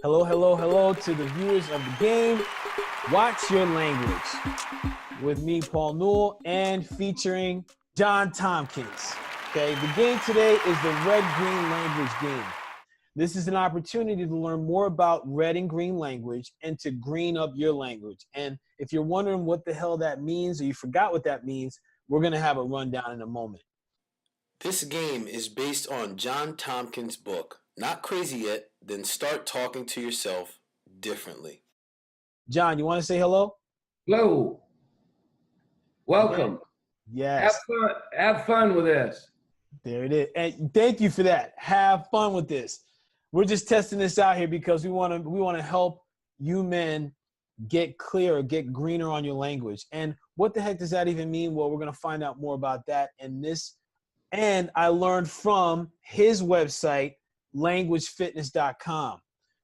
Hello, hello, hello to the viewers of the game. Watch your language with me, Paul Newell, and featuring John Tompkins. Okay, the game today is the red-green language game. This is an opportunity to learn more about red and green language and to green up your language. And if you're wondering what the hell that means or you forgot what that means, we're going to have a rundown in a moment. This game is based on John Tompkins' book, Not Crazy Yet, Then Start Talking to Yourself Differently. John, you want to say hello? Hello. Welcome. Yes. Have fun with this. There it is. And thank you for that. Have fun with this. We're just testing this out here because we want to help you men get clearer, get greener on your language. And what the heck does that even mean? Well, we're going to find out more about that in this. And I learned from his website, languagefitness.com.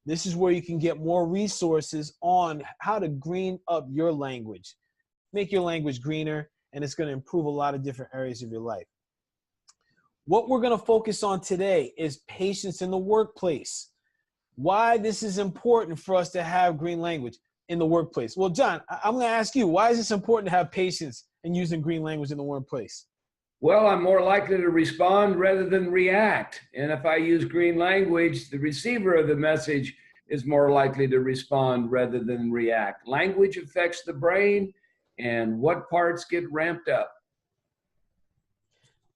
This is where you can get more resources on how to green up your language, make your language greener, and it's going to improve a lot of different areas of your life. What we're going to focus on today is patience in the workplace. Why this is important for us to have green language in the workplace. Well, John, I'm going to ask you, why is this important to have patience in using green language in the workplace? Well, I'm more likely to respond rather than react. And if I use green language, the receiver of the message is more likely to respond rather than react. Language affects the brain and what parts get ramped up.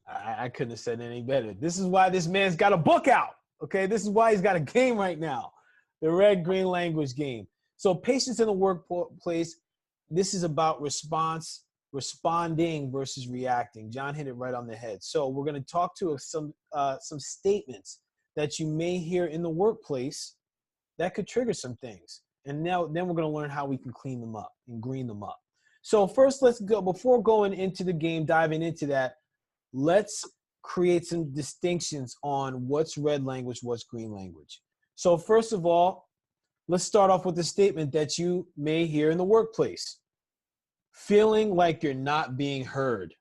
I couldn't have said any better. This is why this man's got a book out. Okay, this is why he's got a game right now, the red-green language game. So patience in the workplace, this is about responding versus reacting. John hit it right on the head. So we're going to talk to some statements that you may hear in the workplace that could trigger some things. And then we're going to learn how we can clean them up and green them up. So first, let's go, before going into the game, diving into that, let's create some distinctions on what's red language, what's green language. So first of all, let's start off with a statement that you may hear in the workplace. Feeling like you're not being heard.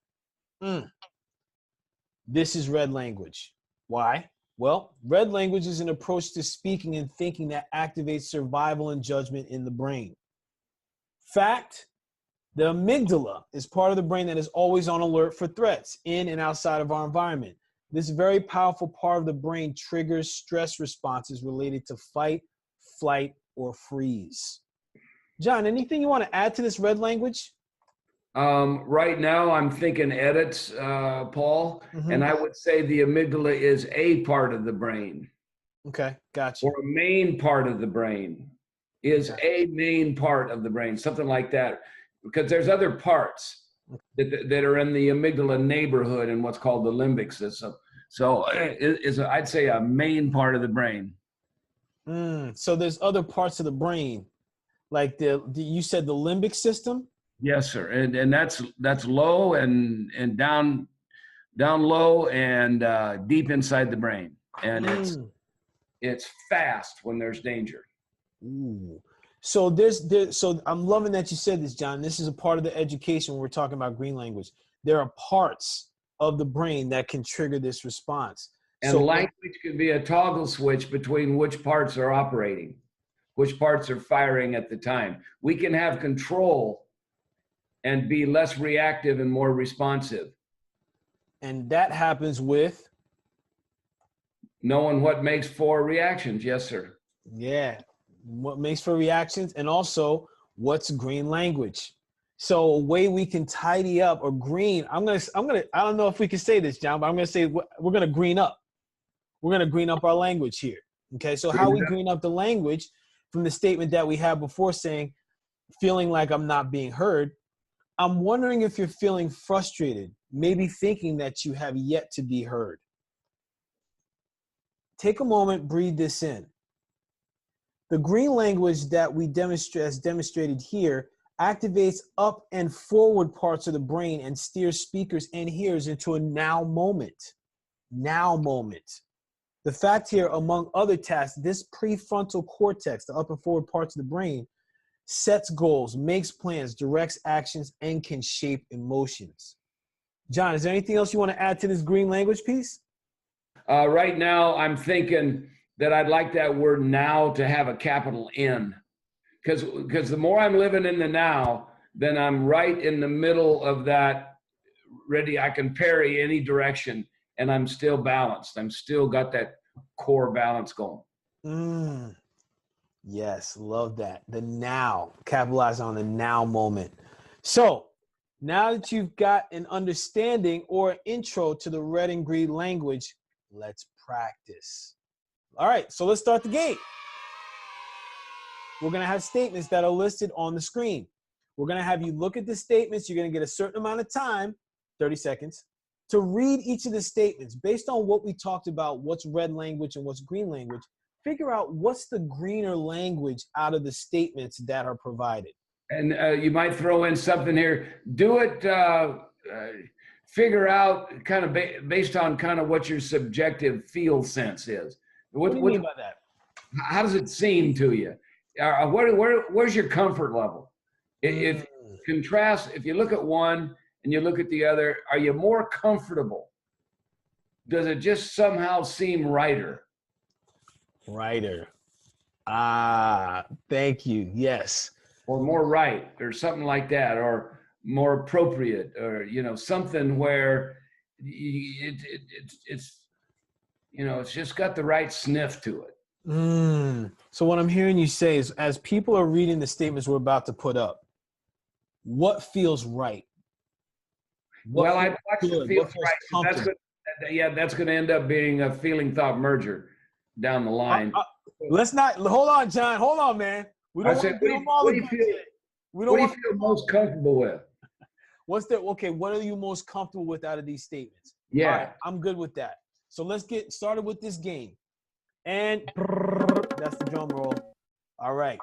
This is red language. Why? Well, red language is an approach to speaking and thinking that activates survival and judgment in the brain. Fact, the amygdala is part of the brain that is always on alert for threats in and outside of our environment. This very powerful part of the brain triggers stress responses related to fight, flight, or freeze. John, anything you want to add to this red language? Right now, I'm thinking edits, Paul, and I would say the amygdala is a part of the brain. Okay, gotcha. Or a main part of the brain is a main part of the brain, something like that. Because there's other parts that are in the amygdala neighborhood in what's called the limbic system. So I'd say a main part of the brain. So there's other parts of the brain, like you said the limbic system? Yes, sir. And that's low and down low and deep inside the brain. And it's fast when there's danger. Ooh. So so I'm loving that you said this, John. This is a part of the education when we're talking about green language. There are parts of the brain that can trigger this response. And so language can be a toggle switch between which parts are operating, which parts are firing at the time. We can have control and be less reactive and more responsive. And that happens with? Knowing what makes for reactions. Yes, sir. Yeah. What makes for reactions, and also what's green language. So a way we can tidy up or green, I don't know if we can say this, John, but I'm going to say we're going to green up. We're going to green up our language here. Okay. So how we green up the language from the statement that we had before saying, feeling like I'm not being heard. I'm wondering if you're feeling frustrated, maybe thinking that you have yet to be heard. Take a moment, breathe this in. The green language that we demonstrated here activates up and forward parts of the brain and steers speakers and hearers into a now moment. Now moment. The fact here, among other tasks, this prefrontal cortex, the up and forward parts of the brain, sets goals, makes plans, directs actions, and can shape emotions. John, is there anything else you want to add to this green language piece? Right now, I'm thinking that I'd like that word now to have a capital N. Because the more I'm living in the now, then I'm right in the middle of that, ready, I can parry any direction, and I'm still balanced. I'm still got that core balance going. Yes, love that. The now, capitalize on the now moment. So now that you've got an understanding or intro to the red and green language, let's practice. All right, so let's start the game. We're going to have statements that are listed on the screen. We're going to have you look at the statements. You're going to get a certain amount of time, 30 seconds, to read each of the statements. Based on what we talked about, what's red language and what's green language, figure out what's the greener language out of the statements that are provided. And you might throw in something here. Do it, figure out kind of based on kind of what your subjective feel sense is. What do you mean by that? How does it seem to you? Where's your comfort level? If contrast, if you look at one and you look at the other, are you more comfortable? Does it just somehow seem righter? Righter. Ah, thank you. Yes. Or more right, or something like that, or more appropriate, or something where it's it's just got the right sniff to it. So what I'm hearing you say is, as people are reading the statements we're about to put up, what feels right? I'd watch the feels right. That's going to end up being a feeling thought merger down the line. Let's not, hold on, John. Hold on, man. We don't want to get them all. What do you feel most comfortable with? What are you most comfortable with out of these statements? Yeah. All right, I'm good with that. So let's get started with this game. And that's the drum roll. All right.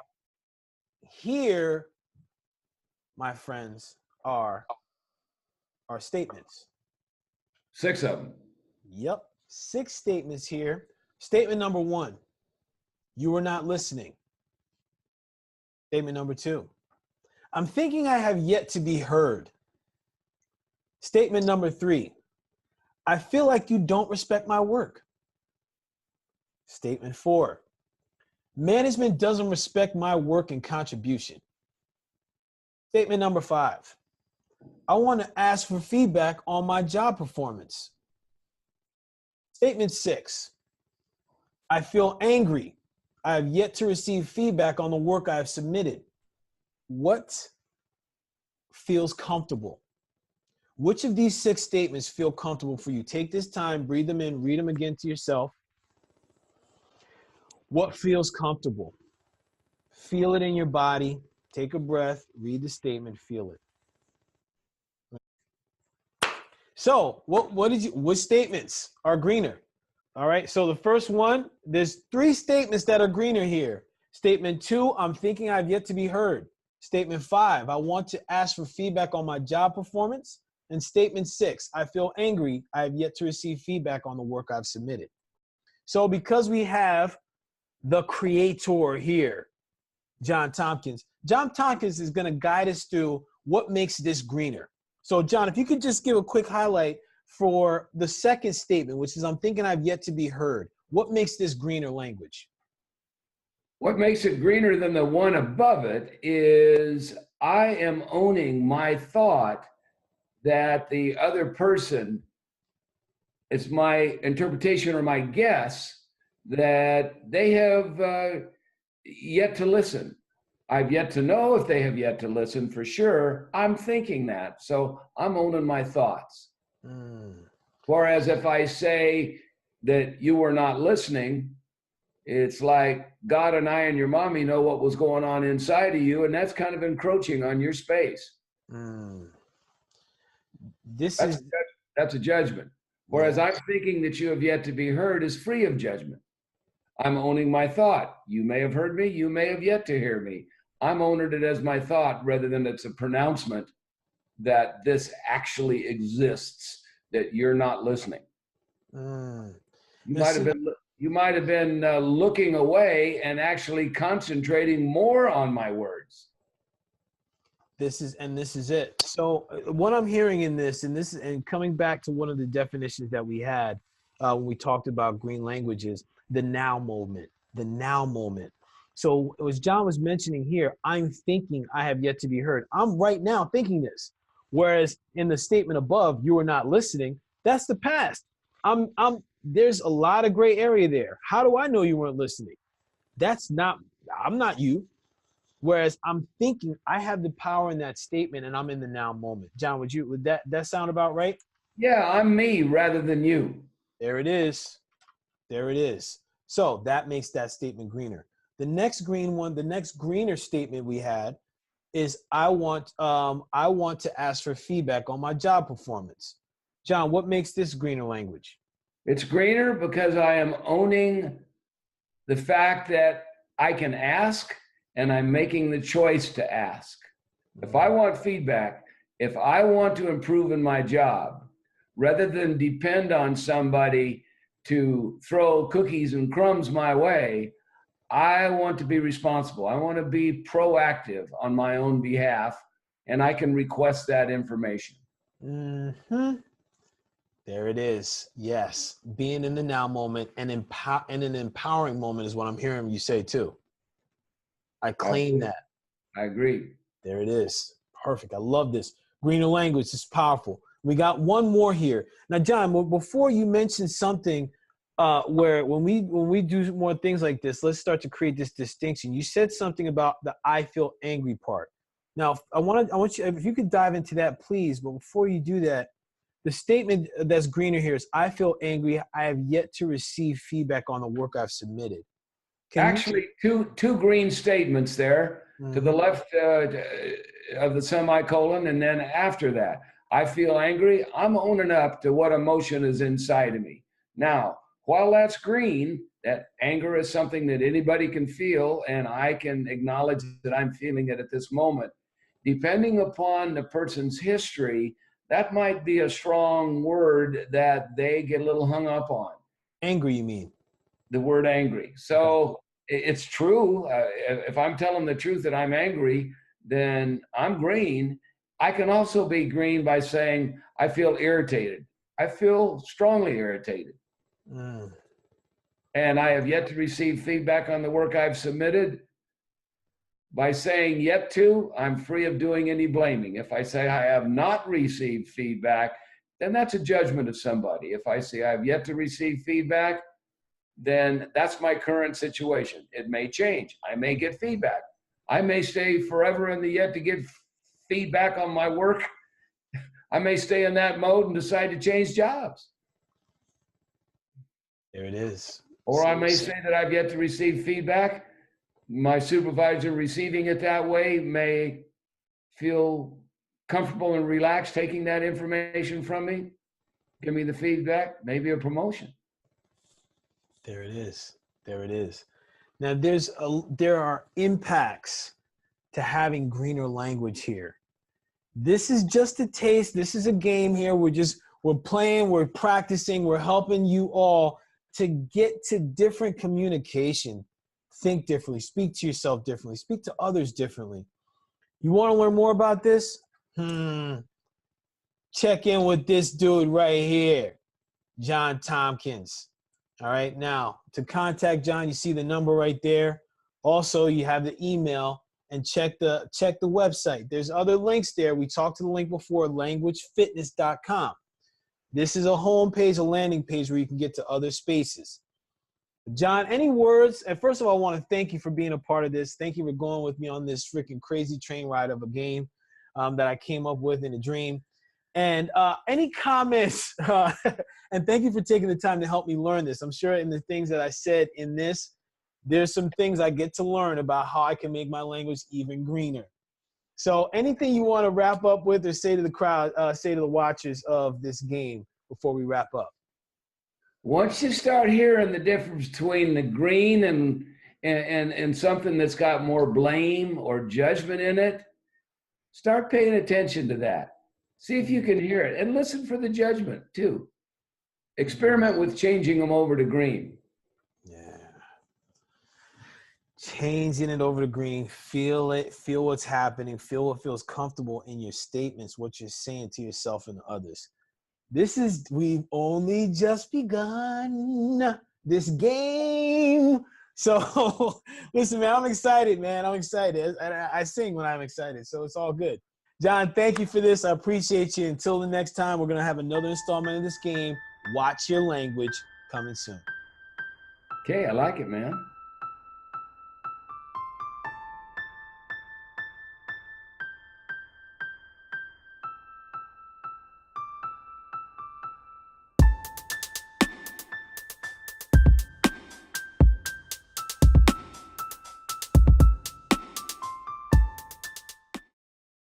Here, my friends, are our statements. 6 of them. Yep. 6 statements here. Statement number 1, you were not listening. Statement number 2, I'm thinking I have yet to be heard. Statement number 3, I feel like you don't respect my work. Statement 4, management doesn't respect my work and contribution. Statement number 5, I want to ask for feedback on my job performance. Statement 6, I feel angry. I have yet to receive feedback on the work I have submitted. What feels comfortable? Which of these 6 statements feel comfortable for you? Take this time, breathe them in, read them again to yourself. What feels comfortable? Feel it in your body. Take a breath, read the statement, feel it. So what statements are greener? All right, so the first one, there's 3 statements that are greener here. Statement 2, I'm thinking I've yet to be heard. Statement 5, I want to ask for feedback on my job performance. And statement 6, I feel angry. I have yet to receive feedback on the work I've submitted. So because we have the creator here, John Tompkins is going to guide us through what makes this greener. So John, if you could just give a quick highlight for the second statement, which is I'm thinking I've yet to be heard. What makes this greener language? What makes it greener than the one above it is I am owning my thought that the other person, it's my interpretation or my guess that they have yet to listen. I've yet to know if they have yet to listen for sure. I'm thinking that, so I'm owning my thoughts. Whereas if I say that you were not listening, it's like God and I and your mommy know what was going on inside of you, and that's kind of encroaching on your space. That's a judgment. Whereas I'm thinking that you have yet to be heard is free of judgment. I'm owning my thought. You may have heard me. You may have yet to hear me. I'm owning it as my thought rather than it's a pronouncement that this actually exists, that you're not listening. You might have been looking away and actually concentrating more on my words. This is it. So what I'm hearing in this, and coming back to one of the definitions that we had, when we talked about green languages, the now moment, the now moment. So as John was mentioning here, I'm thinking I have yet to be heard. I'm right now thinking this. Whereas in the statement above, you are not listening, that's the past. There's a lot of gray area there. How do I know you weren't listening? I'm not you. Whereas I'm thinking I have the power in that statement and I'm in the now moment. John, would that sound about right? Yeah, I'm me rather than you. There it is. There it is. So that makes that statement greener. The next greener statement we had is I want to ask for feedback on my job performance. John, what makes this greener language? It's greener because I am owning the fact that I can ask and I'm making the choice to ask. If I want feedback, if I want to improve in my job, rather than depend on somebody to throw cookies and crumbs my way, I want to be responsible. I want to be proactive on my own behalf, and I can request that information. Mm-hmm. There it is. Yes. Being in the now moment and in an empowering moment is what I'm hearing you say too. I claim that. I agree. There it is. Perfect. I love this. Greener language is powerful. We got one more here. Now, John, before you mention something where when we do more things like this, let's start to create this distinction. You said something about the I feel angry part. Now, I want you, if you could dive into that, please. But before you do that, the statement that's greener here is I feel angry. I have yet to receive feedback on the work I've submitted. Actually, two green statements there. Mm-hmm. To the left of the semicolon, and then after that, I feel angry. I'm owning up to what emotion is inside of me. Now, while that's green, that anger is something that anybody can feel, and I can acknowledge that I'm feeling it at this moment. Depending upon the person's history, that might be a strong word that they get a little hung up on. Angry, you mean? The word angry. So it's true. If I'm telling the truth that I'm angry, then I'm green. I can also be green by saying I feel irritated. I feel strongly irritated. And I have yet to receive feedback on the work I've submitted. By saying yet to, I'm free of doing any blaming. If I say I have not received feedback, then that's a judgment of somebody. If I say I have yet to receive feedback, then that's my current situation. It may change. I may get feedback. I may stay forever in the yet to get feedback on my work. I may stay in that mode and decide to change jobs. There it is. Or I may say that I've yet to receive feedback. My supervisor receiving it that way may feel comfortable and relaxed taking that information from me, give me the feedback, maybe a promotion. There it is. There it is. Now there are impacts to having greener language here. This is just a taste. This is a game here. We're playing, we're practicing, we're helping you all to get to different communication. Think differently, speak to yourself differently, speak to others differently. You want to learn more about this? Check in with this dude right here, John Tompkins. All right, now to contact John, you see the number right there. Also, you have the email and check the website. There's other links there. We talked to the link before, languagefitness.com. This is a homepage, a landing page where you can get to other spaces. John, any words? And first of all, I want to thank you for being a part of this. Thank you for going with me on this freaking crazy train ride of a game that I came up with in a dream. And any comments? And thank you for taking the time to help me learn this. I'm sure in the things that I said in this, there's some things I get to learn about how I can make my language even greener. So anything you want to wrap up with or say to the crowd, say to the watchers of this game before we wrap up? Once you start hearing the difference between the green and something that's got more blame or judgment in it, start paying attention to that. See if you can hear it and listen for the judgment too. Experiment with changing them over to green. Yeah. Changing it over to green, feel it, feel what's happening, feel what feels comfortable in your statements, what you're saying to yourself and others. we've only just begun this game. So listen, man, I'm excited, man. I'm excited. I sing when I'm excited, so it's all good. John, thank you for this. I appreciate you. Until the next time, we're going to have another installment of this game. Watch your language coming soon. Okay, I like it, man.